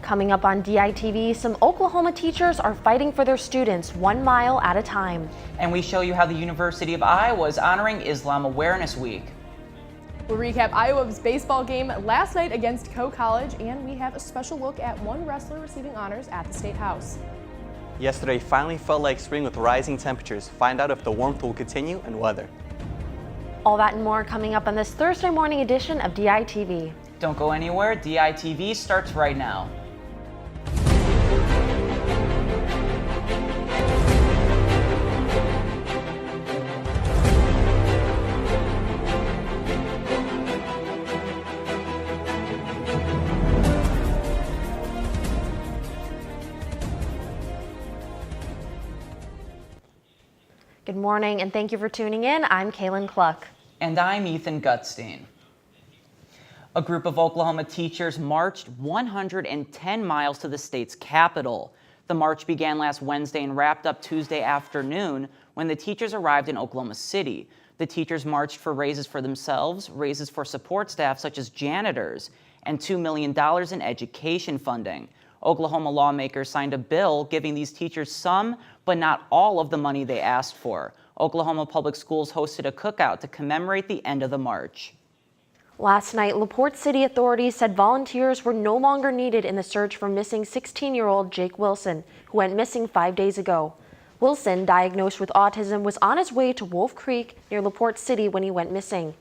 Coming up on DITV, some Oklahoma teachers are fighting for their students 1 mile at a time. And we show you how the University of Iowa is honoring Islam Awareness Week. We'll recap Iowa's baseball game last night against Coe College, and we have a special look at one wrestler receiving honors at the State House. Yesterday finally felt like spring with rising temperatures. Find out if the warmth will continue and whether. All that and more coming up on this Thursday morning edition of DITV. Don't go anywhere, DITV starts right now. Good morning and thank you for tuning in. I'm Kaylin Cluck. And I'm Ethan Gutstein. A group of Oklahoma teachers marched 110 miles to the state's capital. The march began last Wednesday and wrapped up Tuesday afternoon when the teachers arrived in Oklahoma City. The teachers marched for raises for themselves, raises for support staff such as janitors, and $2 million in education funding. Oklahoma lawmakers signed a bill giving these teachers some, but not all of the money they asked for. Oklahoma Public Schools hosted a cookout to commemorate the end of the march. Last night, LaPorte City authorities said volunteers were no longer needed in the search for missing 16-year-old Jake Wilson, who went missing 5 days ago. Wilson, diagnosed with autism, was on his way to Wolf Creek near LaPorte City when he went missing.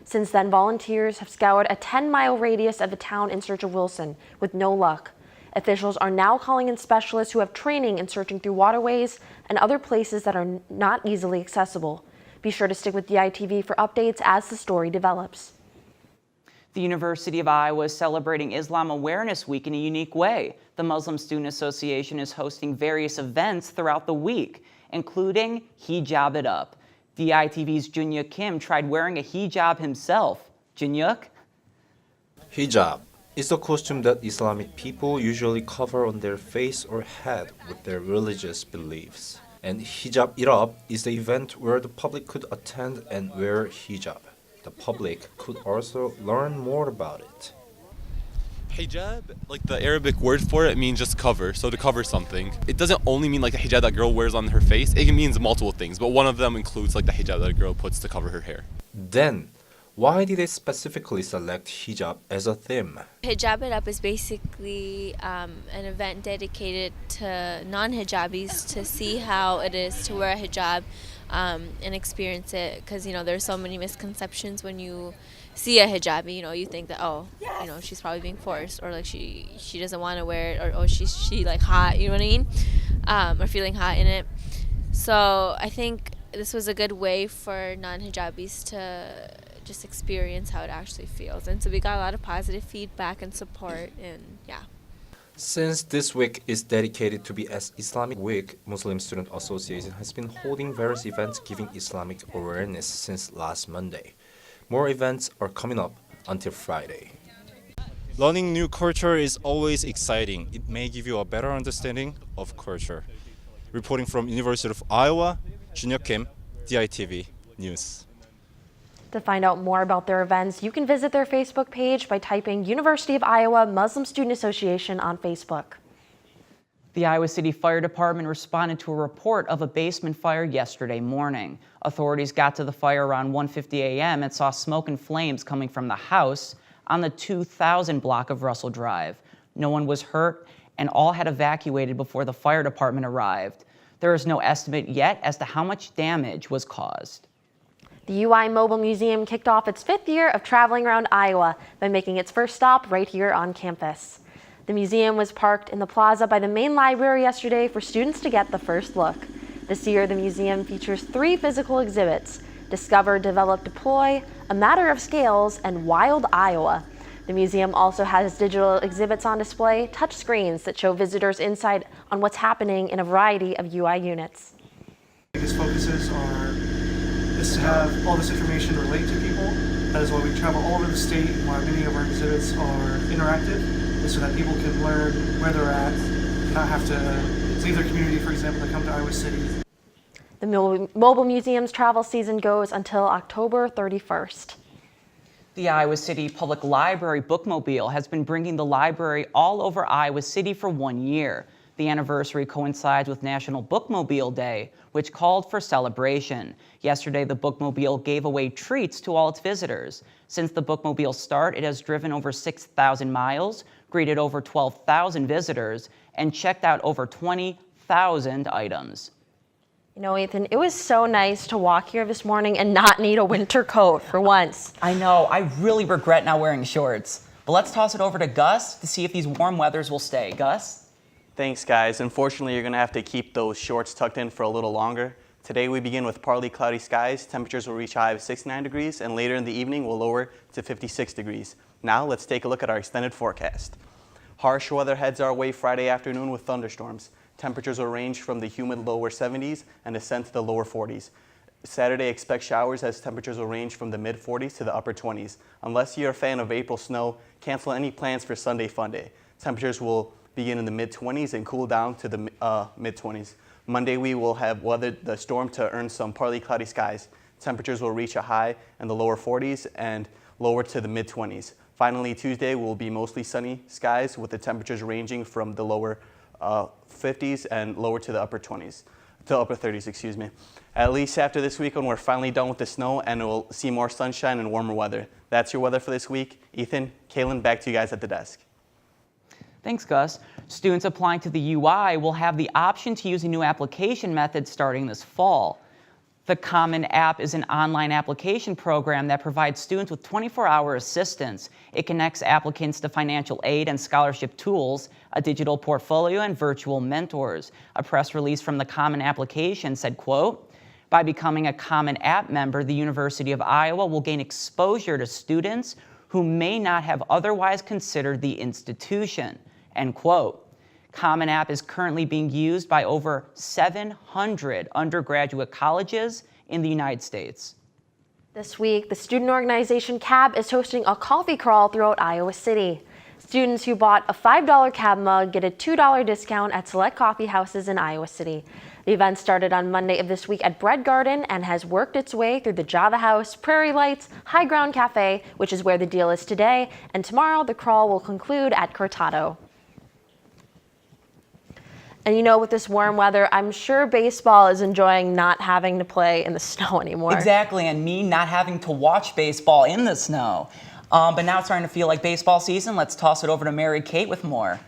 Since then, volunteers have scoured a 10-mile radius of the town in search of Wilson, with no luck. Officials are now calling in specialists who have training in searching through waterways and other places that are not easily accessible. Be sure to stick with DITV for updates as the story develops. The University of Iowa is celebrating Islam Awareness Week in a unique way. The Muslim Student Association is hosting various events throughout the week, including Hijab It Up. DITV's Junyuk Kim tried wearing a hijab himself. Junyuk? Hijab is a costume that Islamic people usually cover on their face or head with their religious beliefs. And Hijab It Up is the event where the public could attend and wear hijab. The public could also learn more about it. Hijab, like the Arabic word for it, means just cover, so to cover something. It doesn't only mean like the hijab that a girl wears on her face, it means multiple things, but one of them includes like the hijab that a girl puts to cover her hair. Then, why did they specifically select hijab as a theme? Hijab It Up is basically an event dedicated to non-hijabis to see how it is to wear a hijab and experience it, because there's so many misconceptions when you see a hijabi. You think that she's probably being forced, or like she doesn't want to wear it, or oh she like hot, you know what I mean, or feeling hot in it. So I think this was a good way for non-hijabis to just experience how it actually feels, and so we got a lot of positive feedback and support, and yeah. Since this week is dedicated to be as Islamic Week, Muslim Student Association has been holding various events giving Islamic awareness since last Monday. More events are coming up until Friday. Learning new culture is always exciting. It may give you a better understanding of culture. Reporting from University of Iowa, Junyuk Kim, DITV News. To find out more about their events, you can visit their Facebook page by typing University of Iowa Muslim Student Association on Facebook. The Iowa City Fire Department responded to a report of a basement fire yesterday morning. Authorities got to the fire around 1:50 a.m. and saw smoke and flames coming from the house on the 2000 block of Russell Drive. No one was hurt, and all had evacuated before the fire department arrived. There is no estimate yet as to how much damage was caused. The UI Mobile Museum kicked off its 5th year of traveling around Iowa by making its first stop right here on campus. The museum was parked in the plaza by the main library yesterday for students to get the first look. This year, the museum features 3 physical exhibits: Discover, Develop, Deploy, A Matter of Scales, and Wild Iowa. The museum also has digital exhibits on display, touch screens that show visitors insight on what's happening in a variety of UI units. Biggest focuses is to have all this information relate to people. That is why we travel all over the state, and why many of our exhibits are interactive, is so that people can learn where they're at and not have to leave their community, for example, to come to Iowa City. The Mobile Museum's travel season goes until October 31st. The Iowa City Public Library Bookmobile has been bringing the library all over Iowa City for 1 year. The anniversary coincides with National Bookmobile Day, which called for celebration. Yesterday, the Bookmobile gave away treats to all its visitors. Since the Bookmobile's start, it has driven over 6,000 miles, greeted over 12,000 visitors, and checked out over 20,000 items. You know, Ethan, it was so nice to walk here this morning and not need a winter coat for once. I know, I really regret not wearing shorts. But let's toss it over to Gus to see if these warm weathers will stay. Gus? Thanks, guys. Unfortunately, you're going to have to keep those shorts tucked in for a little longer. Today we begin with partly cloudy skies. Temperatures will reach a high of 69 degrees, and later in the evening will lower to 56 degrees. Now let's take a look at our extended forecast. Harsh weather heads our way Friday afternoon with thunderstorms. Temperatures will range from the humid lower 70s and ascend to the lower 40s. Saturday, expect showers as temperatures will range from the mid 40s to the upper 20s. Unless you're a fan of April snow, cancel any plans for Sunday Fun Day. Temperatures will begin in the mid 20s and cool down to the mid 20s. Monday, we will have weathered the storm to earn some partly cloudy skies. Temperatures will reach a high in the lower 40s and lower to the mid 20s. Finally, Tuesday will be mostly sunny skies with the temperatures ranging from the lower 50s and lower to the upper 30s, excuse me. At least after this weekend, we're finally done with the snow and we'll see more sunshine and warmer weather. That's your weather for this week. Ethan, Kaylin, back to you guys at the desk. Thanks, Gus. Students applying to the UI will have the option to use a new application method starting this fall. The Common App is an online application program that provides students with 24-hour assistance. It connects applicants to financial aid and scholarship tools, a digital portfolio, and virtual mentors. A press release from the Common Application said, quote, "By becoming a Common App member, the University of Iowa will gain exposure to students who may not have otherwise considered the institution," end quote. Common App is currently being used by over 700 undergraduate colleges in the United States. This week, the student organization CAB is hosting a coffee crawl throughout Iowa City. Students who bought a $5 CAB mug get a $2 discount at select coffee houses in Iowa City. The event started on Monday of this week at Bread Garden and has worked its way through the Java House, Prairie Lights, High Ground Cafe, which is where the deal is today, and tomorrow the crawl will conclude at Cortado. And you know, with this warm weather, I'm sure baseball is enjoying not having to play in the snow anymore. Exactly, and me not having to watch baseball in the snow. But now it's starting to feel like baseball season. Let's toss it over to Mary Kate with more.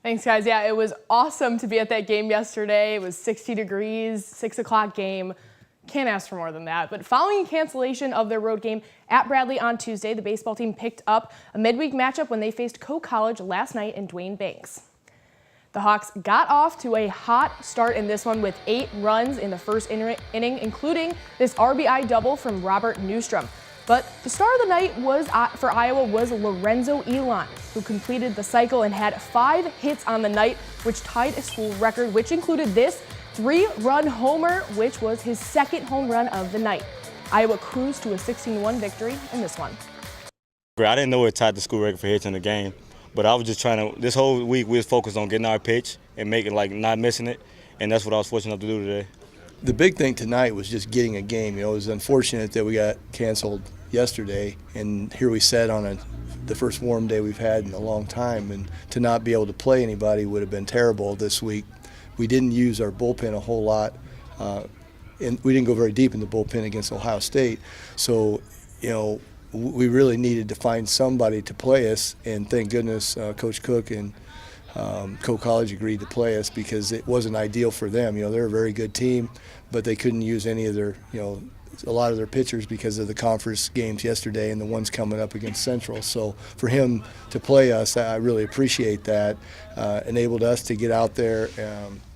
Thanks, guys. Yeah, it was awesome to be at that game yesterday. It was 60 degrees, 6 o'clock game. Can't ask for more than that. But following a cancellation of their road game at Bradley on Tuesday, the baseball team picked up a midweek matchup when they faced Coe College last night in Duane Banks. The Hawks got off to a hot start in this one with 8 runs in the first inning, including this RBI double from Robert Newstrom. But the star of the night for Iowa was Lorenzo Elon, who completed the cycle and had 5 hits on the night, which tied a school record, which included this 3-run homer, which was his second home run of the night. Iowa cruised to a 16-1 victory in this one. I didn't know it tied the school record for hits in the game, but I was just trying to, this whole week we was focused on getting our pitch and making, not missing it, and that's what I was fortunate enough to do today. The big thing tonight was just getting a game. You know, it was unfortunate that we got canceled yesterday, and here we sat on the first warm day we've had in a long time, and to not be able to play anybody would have been terrible this week. We didn't use our bullpen a whole lot, and we didn't go very deep in the bullpen against Ohio State. So, you know, we really needed to find somebody to play us, and thank goodness Coach Cook and Coe College agreed to play us because it wasn't ideal for them. You know, they're a very good team, but they couldn't use any of their, you know, a lot of their pitchers because of the conference games yesterday and the ones coming up against Central. So for him to play us, I really appreciate that. Enabled us to get out there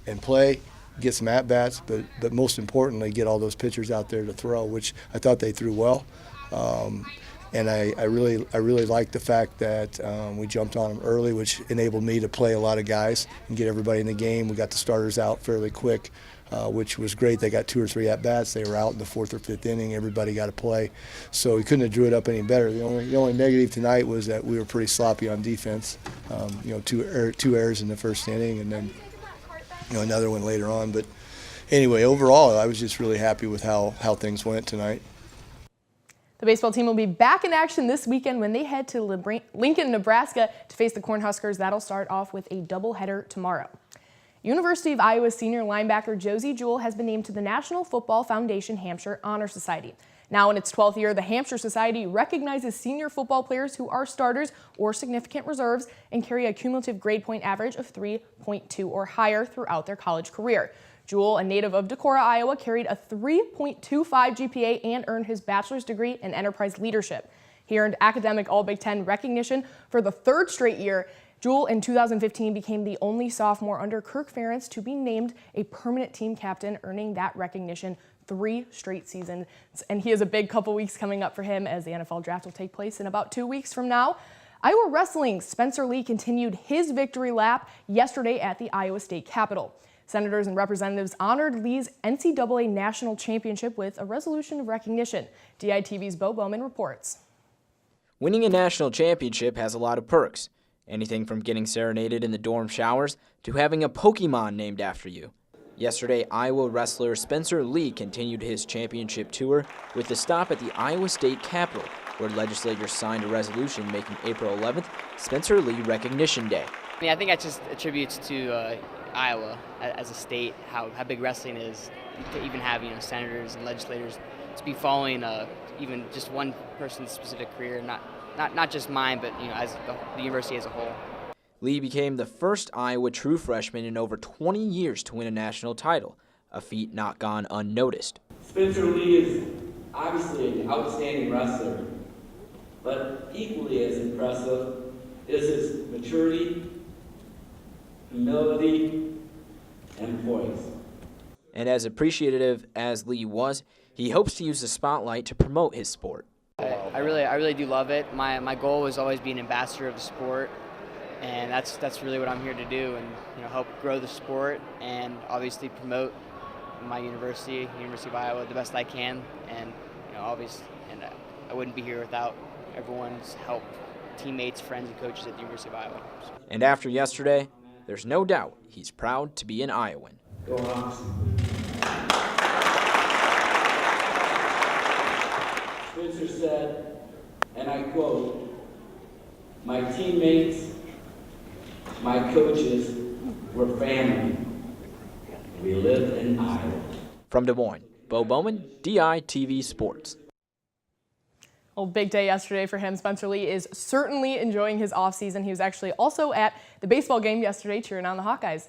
and play, get some at-bats, but most importantly, get all those pitchers out there to throw, which I thought they threw well. And I really like the fact that we jumped on them early, which enabled me to play a lot of guys and get everybody in the game. We got the starters out fairly quick, which was great. They got 2 or 3 at-bats. They were out in the 4th or 5th inning. Everybody got to play. So we couldn't have drew it up any better. The only negative tonight was that we were pretty sloppy on defense. You know, two errors in the first inning and then, you know, another one later on. But anyway, overall, I was just really happy with how things went tonight. The baseball team will be back in action this weekend when they head to Lincoln, Nebraska to face the Cornhuskers. That'll start off with a doubleheader tomorrow. University of Iowa senior linebacker Josie Jewell has been named to the National Football Foundation Hampshire Honor Society. Now in its 12th year, the Hampshire Society recognizes senior football players who are starters or significant reserves and carry a cumulative grade point average of 3.2 or higher throughout their college career. Jewell, a native of Decorah, Iowa, carried a 3.25 GPA and earned his bachelor's degree in enterprise leadership. He earned academic All-Big Ten recognition for the third straight year. Jewell in 2015 became the only sophomore under Kirk Ferentz to be named a permanent team captain, earning that recognition 3 straight seasons. And he has a big couple weeks coming up for him as the NFL draft will take place in about 2 weeks from now. Iowa wrestling Spencer Lee continued his victory lap yesterday at the Iowa State Capitol. Senators and representatives honored Lee's NCAA National Championship with a resolution of recognition. DITV's Bo Bowman reports. Winning a national championship has a lot of perks. Anything from getting serenaded in the dorm showers to having a Pokemon named after you. Yesterday, Iowa wrestler Spencer Lee continued his championship tour with a stop at the Iowa State Capitol, where legislators signed a resolution making April 11th Spencer Lee Recognition Day. I think that just attributes to Iowa as a state, how big wrestling is, to even have senators and legislators to be following even just one person's specific career, not just mine, but as the university as a whole. Lee became the first Iowa true freshman in over 20 years to win a national title, a feat not gone unnoticed. Spencer Lee is obviously an outstanding wrestler, but equally as impressive is his maturity, humility, and poise. And as appreciative as Lee was, he hopes to use the spotlight to promote his sport. I really do love it. My goal was always be an ambassador of the sport, and that's really what I'm here to do, and help grow the sport and obviously promote my university, University of Iowa, the best I can, and I wouldn't be here without everyone's help, teammates, friends, and coaches at the University of Iowa. And after yesterday, there's no doubt he's proud to be an Iowan. Go Hawks. Spencer said, and I quote, "My teammates, my coaches were family. We live in Iowa." From Des Moines, Bo Bowman, DITV Sports. Well, big day yesterday for him. Spencer Lee is certainly enjoying his offseason. He was actually also at the baseball game yesterday cheering on the Hawkeyes.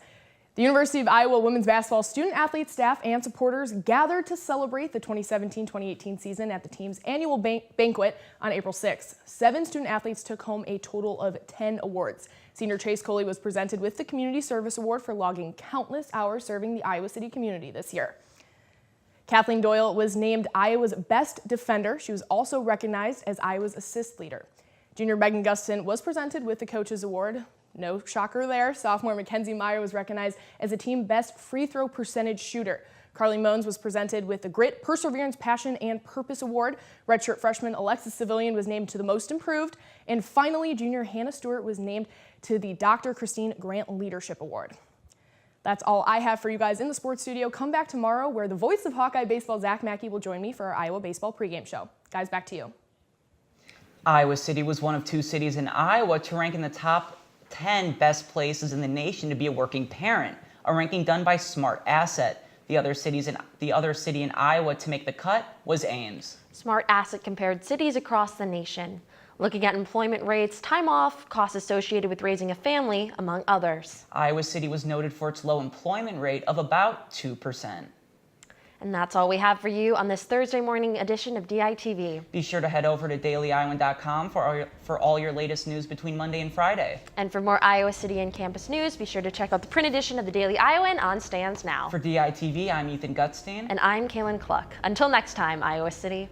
The University of Iowa women's basketball student athletes, staff, and supporters gathered to celebrate the 2017-2018 season at the team's annual banquet on April 6th. 7 student athletes took home a total of 10 awards. Senior Chase Coley was presented with the Community Service Award for logging countless hours serving the Iowa City community this year. Kathleen Doyle was named Iowa's Best Defender. She was also recognized as Iowa's Assist Leader. Junior Megan Guston was presented with the Coaches Award. No shocker there. Sophomore Mackenzie Meyer was recognized as a team best free throw percentage shooter. Carly Moans was presented with the Grit, Perseverance, Passion, and Purpose Award. Redshirt freshman Alexis Civilian was named to the Most Improved. And finally, junior Hannah Stewart was named to the Dr. Christine Grant Leadership Award. That's all I have for you guys in the sports studio. Come back tomorrow where the voice of Hawkeye baseball, Zach Mackey, will join me for our Iowa baseball pregame show. Guys, back to you. Iowa City was one of 2 cities in Iowa to rank in the top 10 best places in the nation to be a working parent, a ranking done by Smart Asset. The other city in Iowa to make the cut was Ames. Smart Asset compared cities across the nation, looking at employment rates, time off, costs associated with raising a family, among others. Iowa City was noted for its low employment rate of about 2%. And that's all we have for you on this Thursday morning edition of DITV. Be sure to head over to dailyiowan.com for all your latest news between Monday and Friday. And for more Iowa City and campus news, be sure to check out the print edition of the Daily Iowan on stands now. For DITV, I'm Ethan Gutstein. And I'm Kaylin Cluck. Until next time, Iowa City.